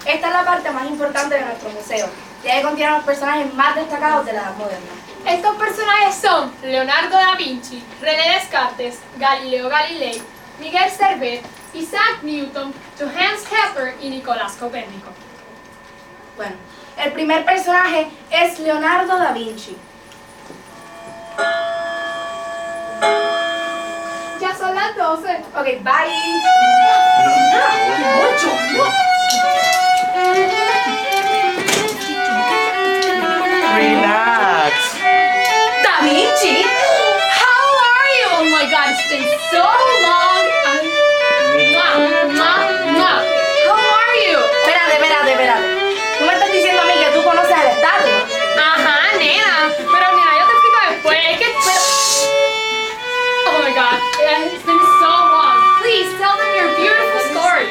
Esta es la parte más importante de nuestro museo, ya que contiene los personajes más destacados de la Edad Moderna. Estos personajes son Leonardo da Vinci, René Descartes, Galileo Galilei, Miguel Servet, Isaac Newton, Johannes Kepler y Nicolás Copérnico. Bueno, el primer personaje es Leonardo da Vinci. Ya son las 12. Ok, bye. Relax. Da Vinci? How are you? Oh my god, it's been so long. How are you? Espérate. Tú me estás diciendo a mí que tú conoces a la estatua. Ajá, nena. Pero nena, yo te explico después. Es que... Oh my god, it's been so long. Please tell them your beautiful story.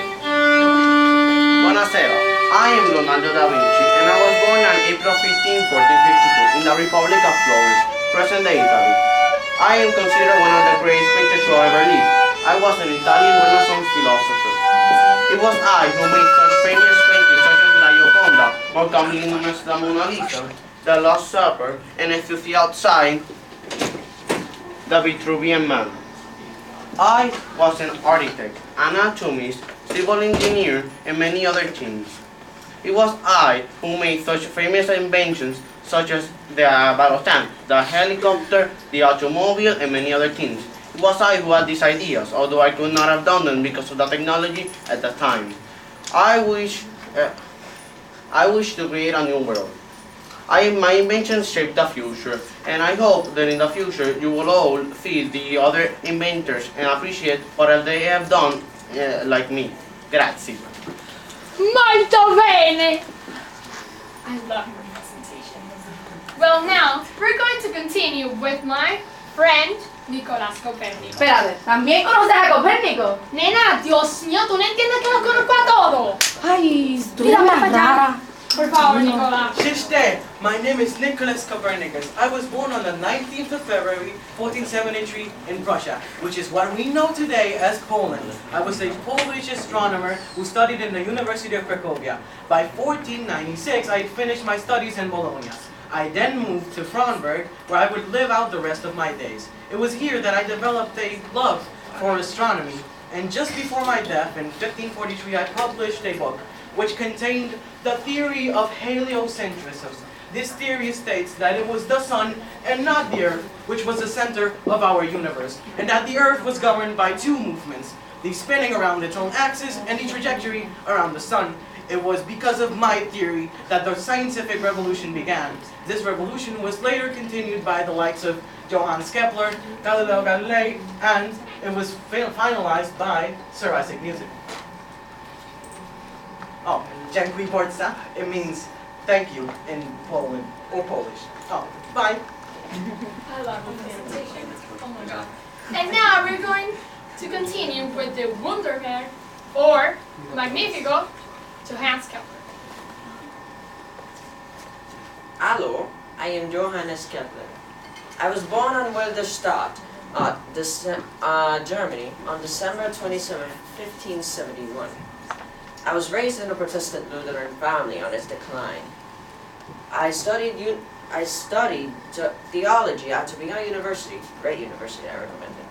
Buonasera. I am Leonardo da Vinci and I was born on April 15, 1452 in the Republic of Florence, present-day Italy. I am considered one of the greatest painters who ever lived. I was an Italian Renaissance philosopher. It was I who made such famous paintings such as La Gioconda, more commonly known as the Mona Lisa, the Last Supper, and as you see outside, the Vitruvian Man. I was an architect, anatomist, civil engineer, and many other things. It was I who made such famous inventions such as the battle tank, the helicopter, the automobile, and many other things. It was I who had these ideas, although I could not have done them because of the technology at the time. I wish to create a new world. My inventions shape the future, and I hope that in the future you will all see the other inventors and appreciate what they have done like me. Grazie. Molto bene! I love your presentation. Well, now we're going to continue with my friend Nicolás Copérnico. Espérate, ¿también conoces a Copérnico? Nena, Dios mío, ¿tú no entiendes que los conozco a todos? Ay, tú eres más rara. Por favor, Nicolás. Sister, my name is Nicholas Copernicus. I was born on the 19th of February, 1473 in Prussia, which is what we know today as Poland. I was a Polish astronomer who studied in the University of Cracovia. By 1496, I had finished my studies in Bologna. I then moved to Frauenburg, where I would live out the rest of my days. It was here that I developed a love for astronomy, and just before my death in 1543, I published a book which contained the theory of heliocentrism. This theory states that it was the sun and not the earth which was the center of our universe, and that the earth was governed by two movements, the spinning around its own axis and the trajectory around the sun. It was because of my theory that the scientific revolution began. This revolution was later continued by the likes of Johannes Kepler, Galileo Galilei, and it was finalized by Sir Isaac Newton. Oh, dziękuję bardzo. It means thank you in Poland or Polish. Oh, bye. I love your presentation. Oh my god. And now we're going to continue with the Wunderkind, or Magnifico, Johannes Kepler. Hallo, I am Johannes Kepler. I was born on Wilderstadt, Germany, on December 27, 1571. I was raised in a Protestant Lutheran family on its decline. I studied theology at Tübingen University, great university, I recommend it,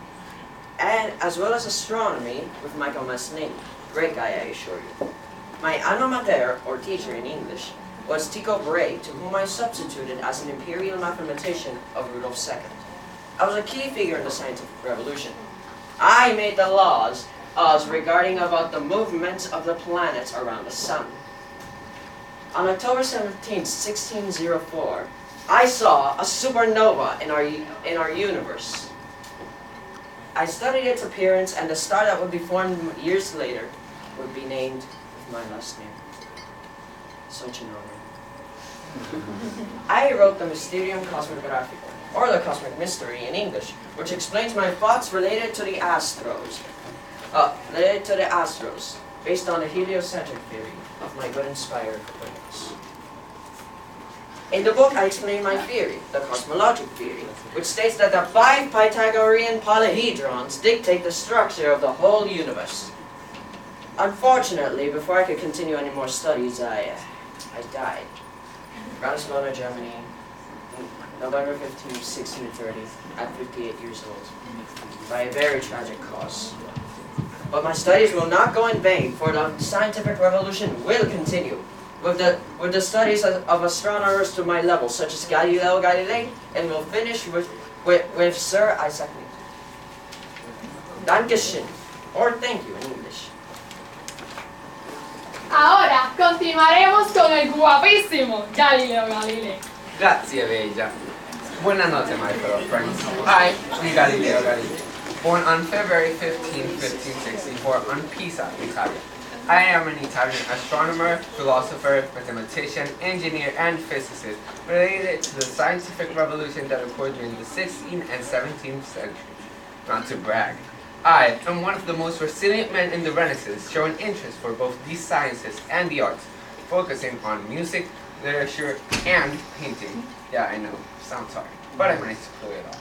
and as well as astronomy with Michael Masnin, great guy, I assure you. My alma mater, or teacher in English, was Tycho Brahe, to whom I substituted as an imperial mathematician of Rudolf II. I was a key figure in the scientific revolution. I made the laws regarding about the movements of the planets around the sun. On October 17, 1604, I saw a supernova in our universe. I studied its appearance, and the star that would be formed years later would be named with my last name. Such an honor. I wrote the Mysterium Cosmographicum, or the Cosmic Mystery in English, which explains my thoughts related to the astros. Based on the heliocentric theory of my good inspired Copernicus. In the book, I explain my theory, the cosmologic theory, which states that the 5 Pythagorean polyhedrons dictate the structure of the whole universe. Unfortunately, before I could continue any more studies, I died. Ratisbona, Germany, November 15, 1630, at 58 years old, by a very tragic cause. But my studies will not go in vain, for the scientific revolution will continue. With the studies of astronomers to my level, such as Galileo Galilei, and will finish with Sir Isaac Newton. Dankeschön, or thank you in English. Ahora continuaremos con el guapísimo Galileo Galilei. Grazie, Bella. Buonanotte, my fellow friends. I am Galileo Galilei, born on February 15, 1564 on Pisa, Italia. I am an Italian astronomer, philosopher, mathematician, engineer, and physicist related to the scientific revolution that occurred during the 16th and 17th century. Not to brag, I am one of the most resilient men in the Renaissance, showing interest for both these sciences and the arts, focusing on music, literature, and painting. Yeah, I know, sounds hard, but I managed to pull it off.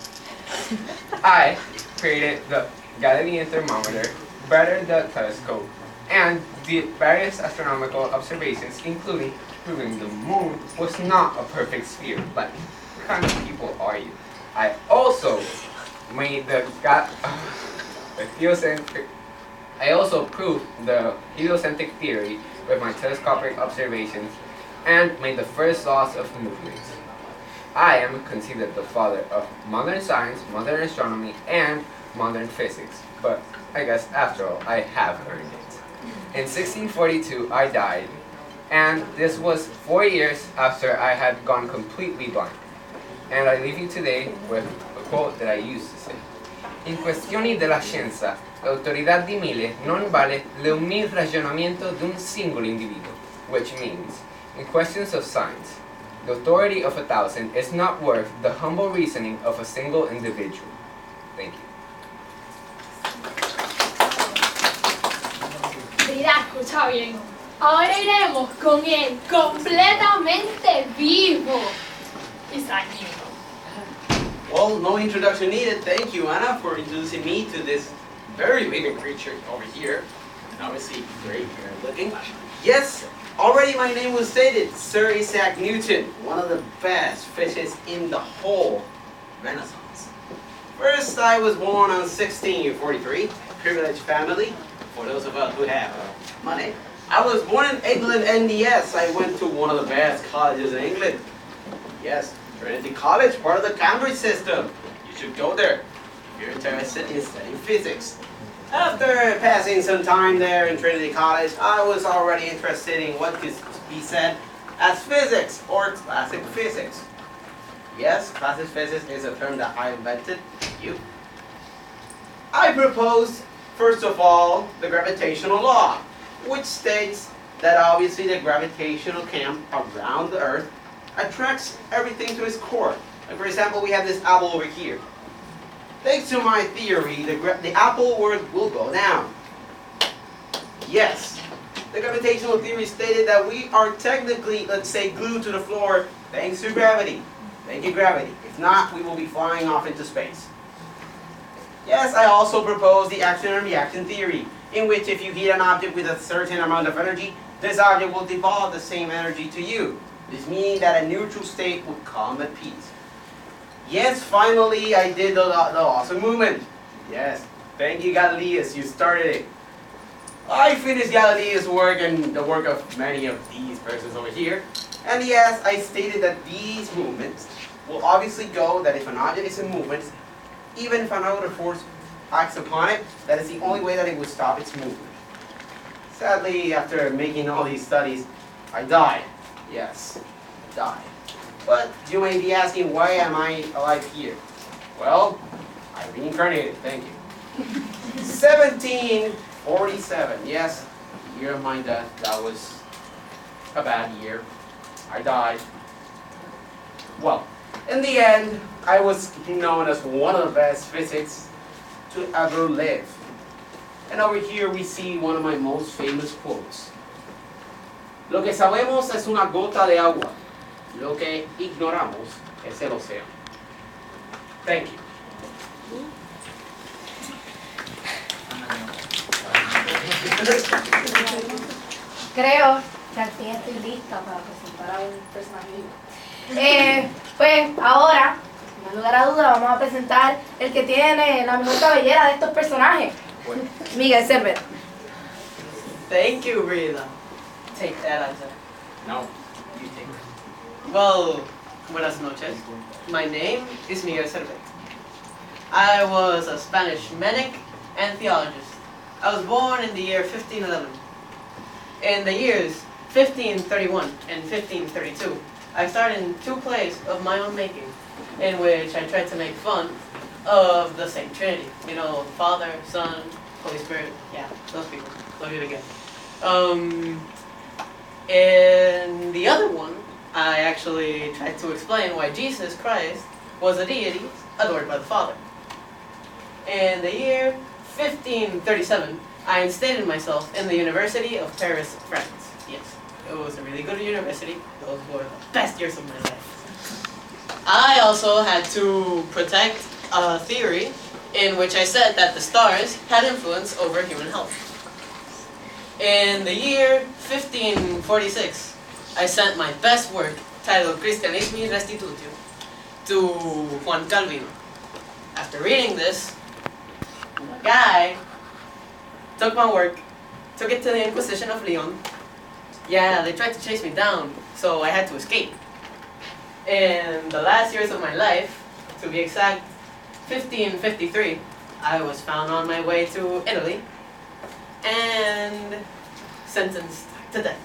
I created the Galilean thermometer, bettered the telescope, and did various astronomical observations, including proving the moon was not a perfect sphere. Like, what kind of people are you? I also made I also proved the heliocentric theory with my telescopic observations and made the first laws of movement. I am considered the father of modern science, modern astronomy, and modern physics, but I guess after all, I have earned it. In 1642, I died, and this was 4 years after I had gone completely blind. And I leave you today with a quote that I used to say. In questioni della scienza, l'autorità di mille non vale l'umil ragionamento d'un singolo individuo, which means, in questions of science, the authority of 1,000 is not worth the humble reasoning of a single individual. Thank you. Mira, escucha bien. Ahora iremos con él completamente vivo. Isaac Newton. Well, no introduction needed. Thank you, Anna, for introducing me to this very living creature over here. And obviously, very looking. Yes, already my name was stated, Sir Isaac Newton, one of the best physicists in the whole Renaissance. First, I was born on 1643, privileged family, for those of us who have money. I was born in England, and yes, I went to one of the best colleges in England. Yes, Trinity College, part of the Cambridge system. You should go there if you're interested in studying physics. After passing some time there in Trinity College, I was already interested in what could be said as physics or classic physics. Yes, classic physics is a term that I invented. You. I proposed, first of all, the gravitational law, which states that obviously the gravitational camp around the Earth attracts everything to its core. Like for example, we have this apple over here. Thanks to my theory, the apple will go down. Yes, the gravitational theory stated that we are technically, let's say, glued to the floor thanks to gravity. Thank you, gravity. If not, we will be flying off into space. Yes, I also proposed the action and reaction theory, in which if you heat an object with a certain amount of energy, this object will devolve the same energy to you. This means that a neutral state would come at peace. Yes, finally I did the laws of movement. Yes, thank you Galileus, you started it. I finished Galileo's work and the work of many of these persons over here. And yes, I stated that these movements will obviously go that if an object is in movement, even if another force acts upon it, that is the only way that it would stop its movement. Sadly, after making all these studies, I died. Yes, I died. But you may be asking, why am I alive here? Well, I reincarnated, thank you. 1747, yes, the year of my death. That was a bad year. I died. Well, in the end, I was known as one of the best physicists to ever live. And over here we see one of my most famous quotes. Lo que sabemos es una gota de agua. Lo que ignoramos es el océano. Thank you. Creo que al fin estoy lista para presentar a un personaje. Pues ahora, sin lugar a duda, vamos a presentar el que tiene la mejor cabellera de estos personajes. Miguel Cervera. Thank you, Rita. Take that, Isaac. No. You take it. Well, buenas noches. My name is Miguel Cervera. I was a Spanish medic and theologist. I was born in the year 1511. In the years 1531 and 1532, I starred in 2 plays of my own making, in which I tried to make fun of the same Trinity. You know, Father, Son, Holy Spirit. Yeah, those people. They'll get it again. In the other one, I actually tried to explain why Jesus Christ was a deity adored by the Father. In the year 1537, I instated myself in the University of Paris, France. Yes, it was a really good university. Those were the best years of my life. I also had to protect a theory in which I said that the stars had influence over human health. In the year 1546, I sent my best work, titled Christianismi Restitutio, to Juan Calvino. After reading this, the guy took my work, took it to the Inquisition of Leon. Yeah, they tried to chase me down, so I had to escape. In the last years of my life, to be exact, 1553, I was found on my way to Italy and sentenced to death.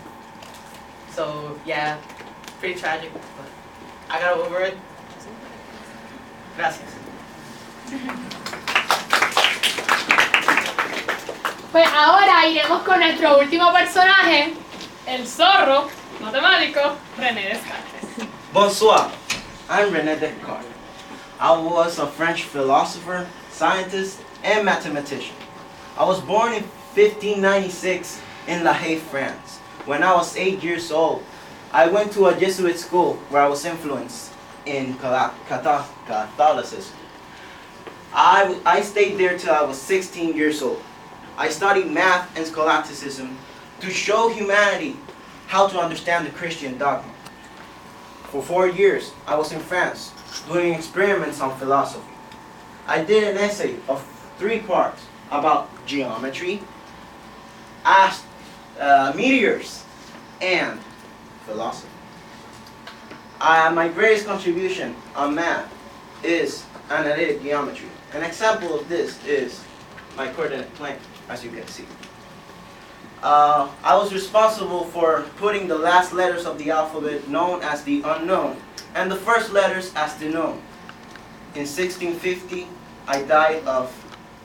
So yeah, pretty tragic, but I got over it. Gracias. Pues ahora iremos con nuestro último personaje, el zorro matemático René Descartes. Bonsoir, I'm René Descartes. I was a French philosopher, scientist, and mathematician. I was born in 1596 in La Haye, France. When I was 8 years old, I went to a Jesuit school where I was influenced in Catholicism. I stayed there till I was 16 years old. I studied math and scholasticism to show humanity how to understand the Christian dogma. For 4 years, I was in France doing experiments on philosophy. I did an essay of 3 parts about geometry, meteors, and philosophy. My greatest contribution on math is analytic geometry. An example of this is my coordinate plane, as you can see. I was responsible for putting the last letters of the alphabet known as the unknown and the first letters as the known. In 1650, I died of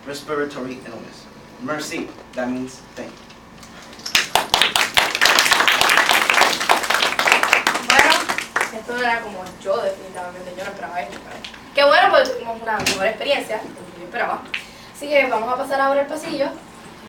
respiratory illness. Merci, that means thank you. Esto era como yo, definitivamente, yo no esperaba esto. Qué bueno, porque tuvimos una mejor experiencia de lo que yo esperaba. Así que vamos a pasar ahora al pasillo